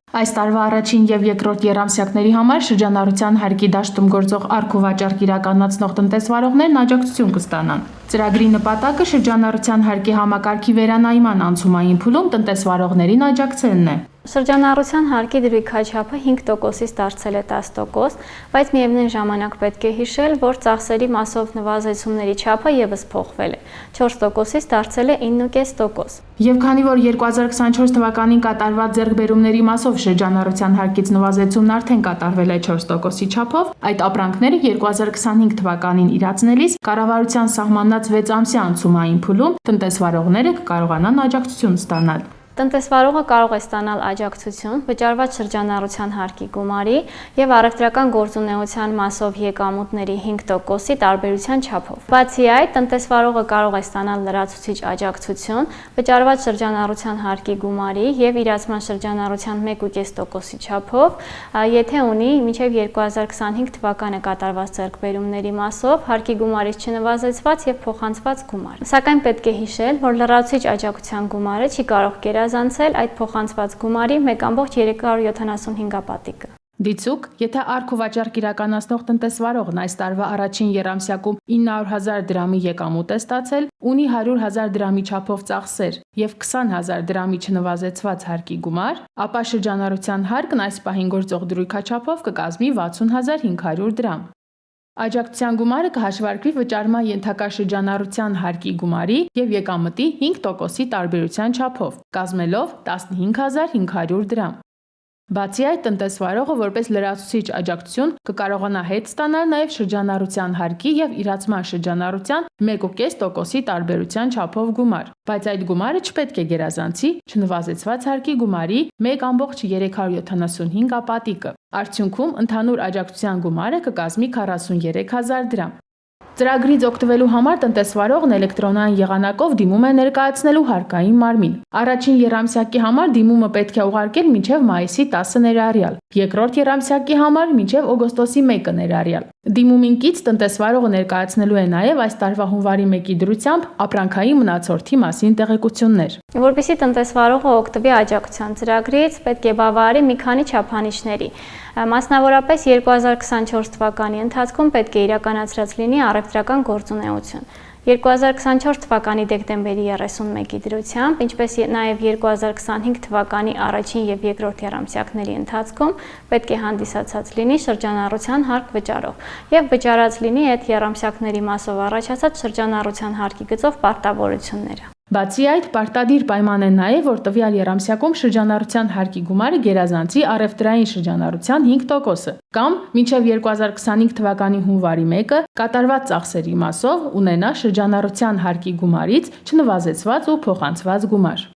Այս տարվա առաջին և երկրորդ եռամսյակների համար շրջանառության հարկի դաշտում գործող առք ու վաճառք իրականացնող տնտեսվարողներն աջակցություն կստանան։ Ծրագրի նպատակը շրջանառության հարկի համակարգի վերանայման անցումային փուլում տնտեսվարողներին աջակցելն է։ Շրջանառության հարկի դրույքաչափը 5%-ից դարձել է 10%, բայց միևնույն ժամանակ պետք է հիշել, որ ծախսերի մասով նվազեցումների չափը ևս փոխվել է, 4%-ից դարձել է 9.5%։ Եվ քանի որ 2024 թվականին կատարված ձեռքբերումների մասով շրջանառության հարկից նվազեցումն արդեն կատարվել է 4%-ի չափով, այդ ապրանքները 2025 թվականին իրացնելիս կառավարության սահմանած 6 ամսյա անցումային փուլում տնտեսվարողները կկարողանան աջակցություն ստանալ։ Տնտեսվարողը կարող է ստանալ աջակցություն վճարված շրջանառության հարկի գումարի և առևտրական գործունեության մասով եկամուտների 5%-ի տարբերության չափով։ Բացի այդ, տնտեսվարողը կարող է ստանալ լրացուցիչ աջակցություն վճարված շրջանառության հարկի գումարի և իրացման շրջանառության 1.5%-ի չափով, եթե ունի մինչև 2025 թվականը կատարված ձեռքբերումների մասով հարկի գումարից չնվազեցված և փոխանցված գումար։ Սակայն պետք է հիշել, որ լրացուցիչ աջակցության գումարը չի կարող գերազանցել այդ փոխանցված գումարի 1.375 պատիկը։ Դիցուք, եթե առք ու վաճառք իրականացնող տնտեսվարողն այս տարվա առաջին եռամսյակում 900,000 դրամի եկամուտ է ստացել, ունի 100,000 դրամի չափով ծախսեր և 20,000 դրամի չնվազեցված հարկի գումար, ապա շրջանառության հարկն այս պահին գործող դրույքաչափով կկազմի 60,500 դրամ։ Աջակցության գումարը կհաշվարկվի վճարման ենթակա շրջանառության հարկի գումարի և եկամտի 5%-ի տարբերության չափով, կազմելով 15,500 դրամ։ Բացի այդ, տնտեսվարողը որպես լրացուցիչ աջակցություն կկարողանա հետ ստանալ նաև շրջանառության հարկի և իրացման շրջանառության 1.5%-ի տարբերության չափով գումար, բայց այդ գումարը չպետք է գերազանցի չնվազեցված հարկի գումարի 1.375 պատիկը։ Արդյունքում ընդհանուր աջակցության գումարը կկազմի 43,000 դրամ։ Ծրագրից օգտվելու համար տնտեսվարողն էլեկտրոնային եղանակով դիմում է ներկայացնելու հարկային մարմին։ Առաջին եռամսյակի համար դիմումը պետք է ուղարկել մինչև մայիսի 10 ներառյալ, երկրորդ եռամսյակի համար մինչև օգոստոսի 1 ներառյալ։ Դիմումին կից տնտեսվարողը ներկայացնելու է նաև այս տարվա հունվարի 1-ի դրությամբ ապրանքային մնացորդի մասին տեղեկություններ։ Որպեսզի տնտեսվարողը օգտվի աջակցության ծրագրից, պետք է բավարարի մի քանի չափանիշների։ Մասնավորապես 2024 թվականի ընթացքում պետք է իրականացրած լինի առևտրական գործունեություն։ 2024 թվականի դեկտեմբերի 31-ի դրությամբ, ինչպես նաև 2025 թվականի առաջին և երկրորդ եռամսյակների ընթացքում պետք է հանդիսացած լինի շրջանառության հարկ վճարող և վճարած լինի այդ եռամսյակների մասով առաջացած շրջանառության հարկի գծով պարտավորությունները։ Բացի այդ, պարտադիր պայման է նաև, որ տվյալ եռամսյակում շրջանառության հարկի գումարը գերազանցի առևտրային շրջանառության 5%-ը կամ մինչև 2025 թվականի հունվարի 1-ը կատարված ծախսերի մասով ունենա շրջանառության հարկի գումարից չնվազեցված ու փոխանցված գումար։